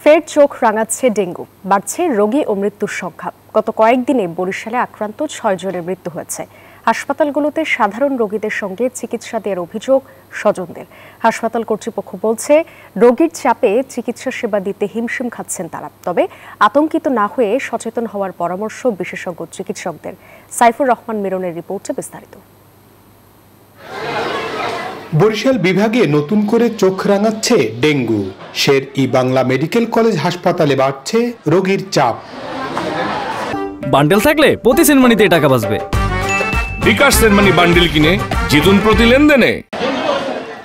ফের চোখ রাঙাচ্ছে ডেঙ্গু, বাড়ছে রোগী ও মৃত্যুর সংখ্যা। গত কয়েকদিনে বরিশালে আক্রান্ত 6 জনের মৃত্যু হয়েছে। হাসপাতালগুলোতে সাধারণ রোগীদের সঙ্গে চিকিৎসা দেওয়ার অভিযোগ স্বজনদের। হাসপাতাল কর্তৃপক্ষ বলছে, রোগীর চাপে চিকিৎসা সেবা দিতে হিমশিম খাচ্ছেন তারা। তবে আতঙ্কিত না হয়ে সচেতন হওয়ার পরামর্শ বিশেষজ্ঞ চিকিৎসকদের। সাইফুর রহমান মিরনের রিপোর্টে বিস্তারিত। বরিশাল বিভাগে নতুন করে চোখ রাঙাচ্ছে dengue. Sher-e Bangla medical college হাসপাতালে বাড়ছে রোগীর চাপ। বান্ডেল থাকলে প্রতি সেনমানিতে টাকা বাঁচবে। বিকাশ সেনমানি বান্ডেল কিনে জিতুন প্রতি লেনদেনে।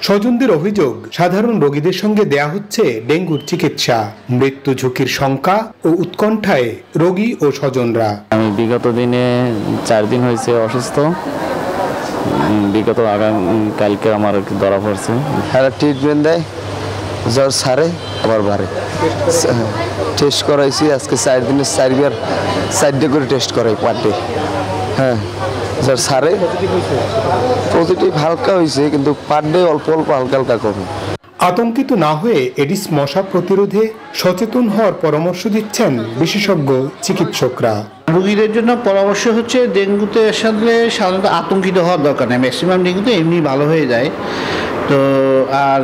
স্বজনদের অভিযোগ, সাধারণ রোগীদের সঙ্গে দেয়া হচ্ছে ডেঙ্গুর চিকিৎসা। মৃত্যু ঝুঁকির শঙ্কা ও উৎকণ্ঠায় রোগী ও স্বজনরা। আমি বিগত দিনে 4 দিন হয়েছে অসুস্থ। বিগত কালকে আমার ধরা পড়ছে। হ্যাঁ, ট্রিটমেন্ট দেয়, জ্বর সারে আবার বাড়ে। টেস্ট করাইছি আজকে 4 দিনে 4 করে টেস্ট করাই পার ডে। হ্যাঁ, জ্বর সারে পজিটিভ হালকা হয়েছে, কিন্তু পার ডে অল্প অল্প হালকা হালকা কমে। আতঙ্কিত না হয়ে এডিস মশা প্রতিরোধে সচেতন হওয়ার পরামর্শ দিচ্ছেন বিশেষজ্ঞ চিকিৎসকরা। রোগীদের জন্য পরামর্শ হচ্ছে, ডেঙ্গুতে আসলে সাধারণত আতঙ্কিত হওয়ার দরকার নেই। ম্যাক্সিমাম ডেঙ্গুতে এমনি ভালো হয়ে যায়। তো আর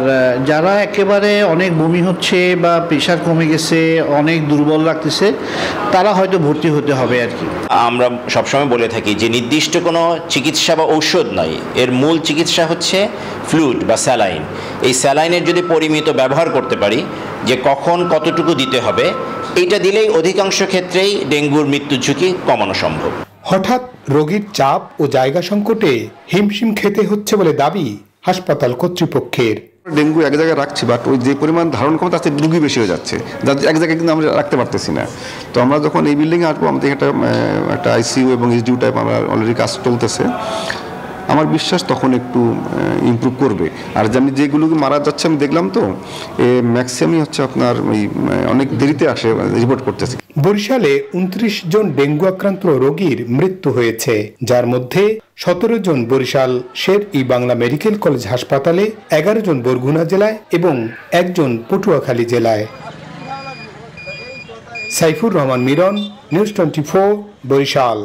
যারা একেবারে অনেক বমি হচ্ছে বা প্রেশার কমে গেছে, অনেক দুর্বল লাগতেছে, তারা হয়তো ভর্তি হতে হবে আর কি। আমরা সবসময় বলে থাকি যে নির্দিষ্ট কোনো চিকিৎসা বা ঔষধ নয়, এর মূল চিকিৎসা হচ্ছে ফ্লুইড বা স্যালাইন। এই স্যালাইনের যদি পরিমিত ব্যবহার করতে পারি, যে কখন কতটুকু দিতে হবে, এইটা দিলেই অধিকাংশ ক্ষেত্রেই ডেঙ্গুর মৃত্যু ঝুঁকি কমানো সম্ভব। হঠাৎ রোগীর চাপ ও জায়গা সংকটে হিমশিম খেতে হচ্ছে বলে দাবি হাসপাতাল কর্তৃপক্ষের। ডেঙ্গু এক জায়গায় রাখছি, বাট ওই যে পরিমাণ ধারণ ক্ষমতা আছে রোগী বেশি হয়ে যাচ্ছে, যার এক জায়গায় কিন্তু আমরা রাখতে পারতেছি না। তো আমরা যখন এই বিল্ডিংয়ে আসবো, আমাদের একটা আইসিইউ এবং এসডিইউ টাইপ আমরা অলরেডি কাজ চলতেছে। আমার বিশ্বাস তখন একটু ইমপ্রুভ করবে। আর আমি যেগুলো মারা যাচ্ছে আমি দেখলাম, তো ম্যাক্সিমামই হচ্ছে আপনার অনেক দেরিতে আসে রিপোর্ট করতেছে। বরিশালে 29 জন ডেঙ্গু আক্রান্ত রোগীর মৃত্যু হয়েছে, যার মধ্যে 17 জন বরিশাল শের-ই বাংলা মেডিকেল কলেজ হাসপাতালে, 11 জন বরগুনা জেলায় এবং 1 জন পটুয়াখালী জেলায়। সাইফুর রহমান মিরন, নিউজ 24, বরিশাল।